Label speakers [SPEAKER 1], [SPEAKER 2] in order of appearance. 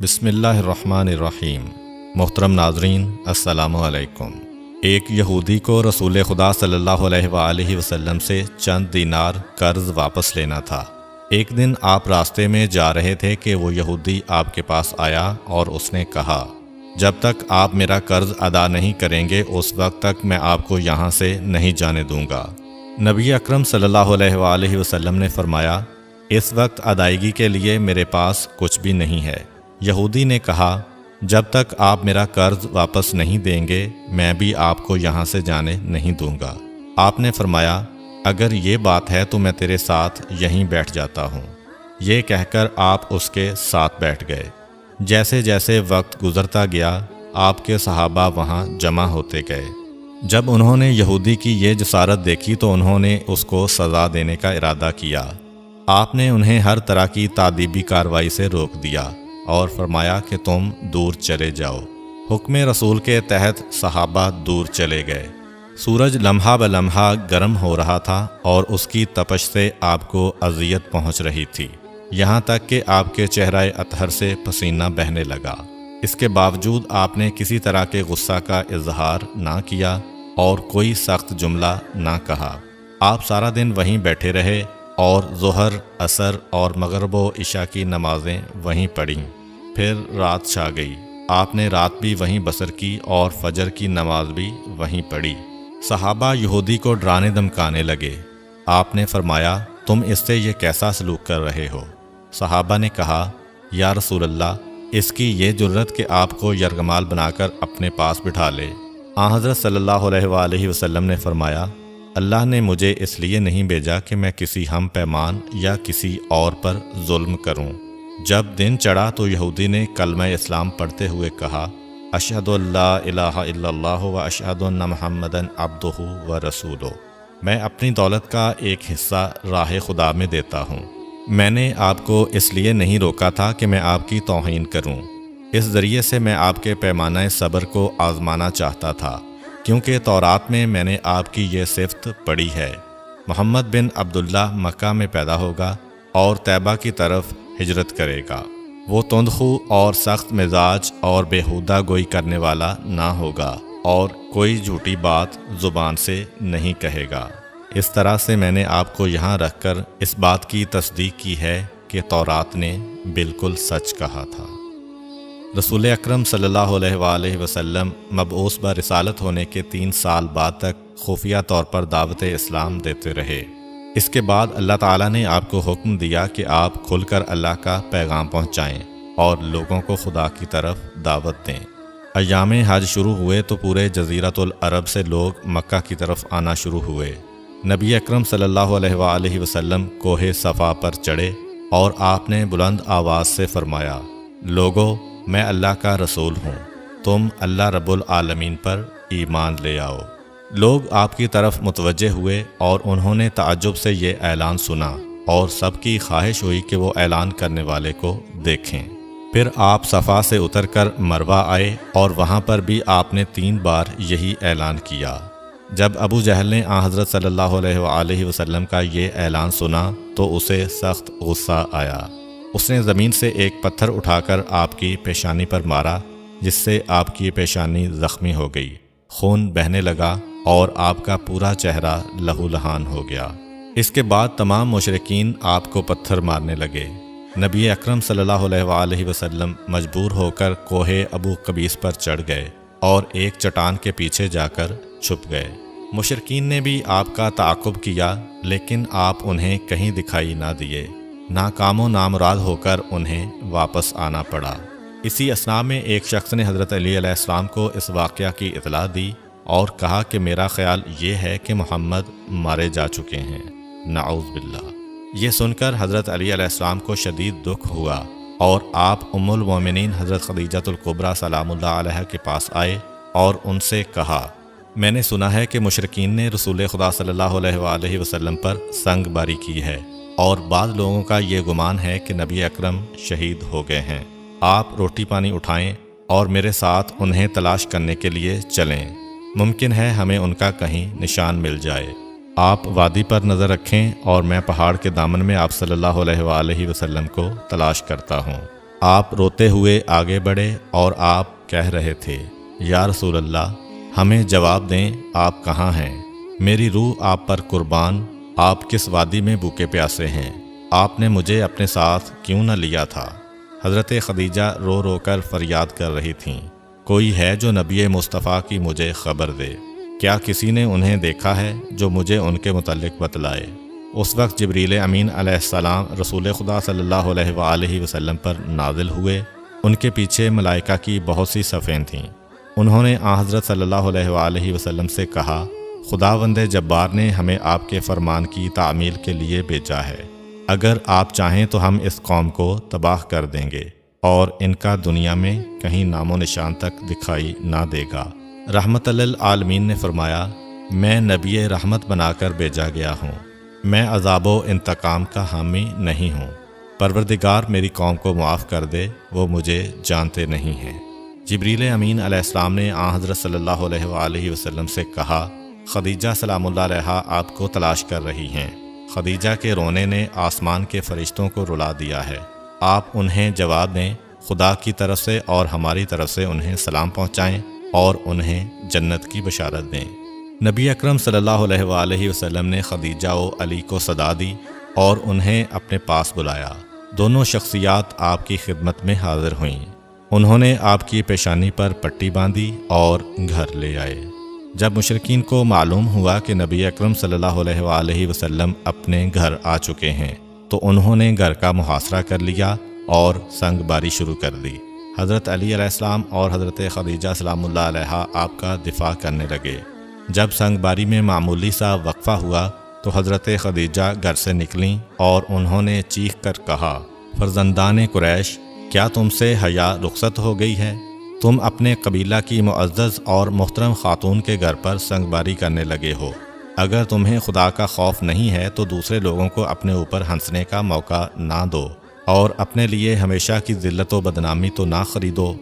[SPEAKER 1] بسم اللہ الرحمن الرحیم۔ محترم ناظرین، السلام علیکم۔ ایک یہودی کو رسول خدا صلی اللہ علیہ وآلہ وسلم سے چند دینار قرض واپس لینا تھا۔ ایک دن آپ راستے میں جا رہے تھے کہ وہ یہودی آپ کے پاس آیا اور اس نے کہا، جب تک آپ میرا قرض ادا نہیں کریں گے اس وقت تک میں آپ کو یہاں سے نہیں جانے دوں گا۔ نبی اکرم صلی اللہ علیہ وآلہ وسلم نے فرمایا، اس وقت ادائیگی کے لیے میرے پاس کچھ بھی نہیں ہے۔ یہودی نے کہا، جب تک آپ میرا قرض واپس نہیں دیں گے میں بھی آپ کو یہاں سے جانے نہیں دوں گا۔ آپ نے فرمایا، اگر یہ بات ہے تو میں تیرے ساتھ یہیں بیٹھ جاتا ہوں۔ یہ کہہ کر آپ اس کے ساتھ بیٹھ گئے۔ جیسے جیسے وقت گزرتا گیا آپ کے صحابہ وہاں جمع ہوتے گئے۔ جب انہوں نے یہودی کی یہ جسارت دیکھی تو انہوں نے اس کو سزا دینے کا ارادہ کیا۔ آپ نے انہیں ہر طرح کی تادیبی کارروائی سے روک دیا اور فرمایا کہ تم دور چلے جاؤ۔ حکم رسول کے تحت صحابہ دور چلے گئے۔ سورج لمحہ بلمحہ گرم ہو رہا تھا اور اس کی تپش سے آپ کو اذیت پہنچ رہی تھی، یہاں تک کہ آپ کے چہرہ اطہر سے پسینہ بہنے لگا۔ اس کے باوجود آپ نے کسی طرح کے غصہ کا اظہار نہ کیا اور کوئی سخت جملہ نہ کہا۔ آپ سارا دن وہیں بیٹھے رہے اور ظہر، عصر اور مغرب و عشاء کی نمازیں وہیں پڑھیں۔ پھر رات چھا گئی۔ آپ نے رات بھی وہیں بسر کی اور فجر کی نماز بھی وہیں پڑھی۔ صحابہ یہودی کو ڈرانے دھمکانے لگے۔ آپ نے فرمایا، تم اس سے یہ کیسا سلوک کر رہے ہو؟ صحابہ نے کہا، یا رسول اللہ، اس کی یہ جرت کہ آپ کو یرغمال بنا کر اپنے پاس بٹھا لے۔ آن حضرت صلی اللہ علیہ وآلہ وسلم نے فرمایا، اللہ نے مجھے اس لیے نہیں بھیجا کہ میں کسی ہم پیمان یا کسی اور پر ظلم کروں۔ جب دن چڑھا تو یہودی نے کلمہ اسلام پڑھتے ہوئے کہا، اشہد ان لا الہ الا اللہ و اشہد ان محمدً عبدہ و رسولہ۔ میں اپنی دولت کا ایک حصہ راہ خدا میں دیتا ہوں۔ میں نے آپ کو اس لیے نہیں روکا تھا کہ میں آپ کی توہین کروں۔ اس ذریعے سے میں آپ کے پیمانہ صبر کو آزمانا چاہتا تھا، کیونکہ تورات میں میں نے آپ کی یہ صفت پڑھی ہے، محمد بن عبداللہ مکہ میں پیدا ہوگا اور طیبہ کی طرف ہجرت کرے گا۔ وہ تندخو اور سخت مزاج اور بیہودہ گوئی کرنے والا نہ ہوگا اور کوئی جھوٹی بات زبان سے نہیں کہے گا۔ اس طرح سے میں نے آپ کو یہاں رکھ کر اس بات کی تصدیق کی ہے کہ تورات نے بالکل سچ کہا تھا۔ رسول اکرم صلی اللہ علیہ وآلہ وسلم مبعوث برسالت ہونے کے 3 سال بعد تک خفیہ طور پر دعوت اسلام دیتے رہے۔ اس کے بعد اللہ تعالیٰ نے آپ کو حکم دیا کہ آپ کھل کر اللہ کا پیغام پہنچائیں اور لوگوں کو خدا کی طرف دعوت دیں۔ ایام حج شروع ہوئے تو پورے جزیرۃ العرب سے لوگ مکہ کی طرف آنا شروع ہوئے۔ نبی اکرم صلی اللہ علیہ وآلہ وسلم کوہ صفا پر چڑھے اور آپ نے بلند آواز سے فرمایا، لوگو، میں اللہ کا رسول ہوں، تم اللہ رب العالمین پر ایمان لے آؤ۔ لوگ آپ کی طرف متوجہ ہوئے اور انہوں نے تعجب سے یہ اعلان سنا اور سب کی خواہش ہوئی کہ وہ اعلان کرنے والے کو دیکھیں۔ پھر آپ صفا سے اتر کر مروہ آئے اور وہاں پر بھی آپ نے 3 بار یہی اعلان کیا۔ جب ابو جہل نے آن حضرت صلی اللہ علیہ وآلہ وسلم کا یہ اعلان سنا تو اسے سخت غصہ آیا۔ اس نے زمین سے ایک پتھر اٹھا کر آپ کی پیشانی پر مارا، جس سے آپ کی پیشانی زخمی ہو گئی، خون بہنے لگا اور آپ کا پورا چہرہ لہو لہان ہو گیا۔ اس کے بعد تمام مشرکین آپ کو پتھر مارنے لگے۔ نبی اکرم صلی اللہ علیہ وآلہ وسلم مجبور ہو کر کوہ ابو قبیس پر چڑھ گئے اور ایک چٹان کے پیچھے جا کر چھپ گئے۔ مشرکین نے بھی آپ کا تعاقب کیا لیکن آپ انہیں کہیں دکھائی نہ دیے۔ ناکام و نامراد ہو کر انہیں واپس آنا پڑا۔ اسی اثناء میں ایک شخص نے حضرت علی علیہ السلام کو اس واقعہ کی اطلاع دی اور کہا کہ میرا خیال یہ ہے کہ محمد مارے جا چکے ہیں، نعوذ باللہ۔ یہ سن کر حضرت علی علیہ السلام کو شدید دکھ ہوا اور آپ ام المومنین حضرت خدیجہ الکبریٰ سلام اللہ علیہ کے پاس آئے اور ان سے کہا، میں نے سنا ہے کہ مشرکین نے رسول خدا صلی اللہ علیہ وآلہ وسلم پر سنگ باری کی ہے اور بعض لوگوں کا یہ گمان ہے کہ نبی اکرم شہید ہو گئے ہیں۔ آپ روٹی پانی اٹھائیں اور میرے ساتھ انہیں تلاش کرنے کے لیے چلیں، ممکن ہے ہمیں ان کا کہیں نشان مل جائے۔ آپ وادی پر نظر رکھیں اور میں پہاڑ کے دامن میں آپ صلی اللہ علیہ وآلہ وسلم کو تلاش کرتا ہوں۔ آپ روتے ہوئے آگے بڑھے اور آپ کہہ رہے تھے، یا رسول اللہ، ہمیں جواب دیں، آپ کہاں ہیں؟ میری روح آپ پر قربان، آپ کس وادی میں بھوکے پیاسے ہیں؟ آپ نے مجھے اپنے ساتھ کیوں نہ لیا تھا؟ حضرت خدیجہ رو رو کر فریاد کر رہی تھیں، کوئی ہے جو نبی مصطفیٰ کی مجھے خبر دے؟ کیا کسی نے انہیں دیکھا ہے جو مجھے ان کے متعلق بتلائے؟ اس وقت جبریل امین علیہ السلام رسول خدا صلی اللہ علیہ وآلہ وسلم پر نازل ہوئے۔ ان کے پیچھے ملائکہ کی بہت سی صفیں تھیں۔ انہوں نے آن حضرت صلی اللہ علیہ وآلہ وسلم سے کہا، خداوند جبار نے ہمیں آپ کے فرمان کی تعمیل کے لیے بھیجا ہے۔ اگر آپ چاہیں تو ہم اس قوم کو تباہ کر دیں گے اور ان کا دنیا میں کہیں نام و نشان تک دکھائی نہ دے گا۔ رحمت للعالمین نے فرمایا، میں نبی رحمت بنا کر بھیجا گیا ہوں، میں عذاب و انتقام کا حامی نہیں ہوں۔ پروردگار میری قوم کو معاف کر دے، وہ مجھے جانتے نہیں ہیں۔ جبریل امین علیہ السلام نے آن حضرت صلی اللہ علیہ وآلہ وسلم سے کہا، خدیجہ سلام اللہ علیہا آپ کو تلاش کر رہی ہیں۔ خدیجہ کے رونے نے آسمان کے فرشتوں کو رلا دیا ہے۔ آپ انہیں جواب دیں، خدا کی طرف سے اور ہماری طرف سے انہیں سلام پہنچائیں اور انہیں جنت کی بشارت دیں۔ نبی اکرم صلی اللہ علیہ وآلہ وسلم نے خدیجہ و علی کو صدا دی اور انہیں اپنے پاس بلایا۔ دونوں شخصیات آپ کی خدمت میں حاضر ہوئیں۔ انہوں نے آپ کی پیشانی پر پٹی باندھی اور گھر لے آئے۔ جب مشرکین کو معلوم ہوا کہ نبی اکرم صلی اللہ علیہ وآلہ وسلم اپنے گھر آ چکے ہیں تو انہوں نے گھر کا محاصرہ کر لیا اور سنگ باری شروع کر دی۔ حضرت علی علیہ السلام اور حضرت خدیجہ سلام اللہ علیہا آپ کا دفاع کرنے لگے۔ جب سنگ باری میں معمولی سا وقفہ ہوا تو حضرت خدیجہ گھر سے نکلیں اور انہوں نے چیخ کر کہا، فرزندان قریش، کیا تم سے حیا رخصت ہو گئی ہے؟ تم اپنے قبیلہ کی معزز اور محترم خاتون کے گھر پر سنگ باری کرنے لگے ہو۔ اگر تمہیں خدا کا خوف نہیں ہے تو دوسرے لوگوں کو اپنے اوپر ہنسنے کا موقع نہ دو اور اپنے لیے ہمیشہ کی ذلت و بدنامی تو نہ خریدو۔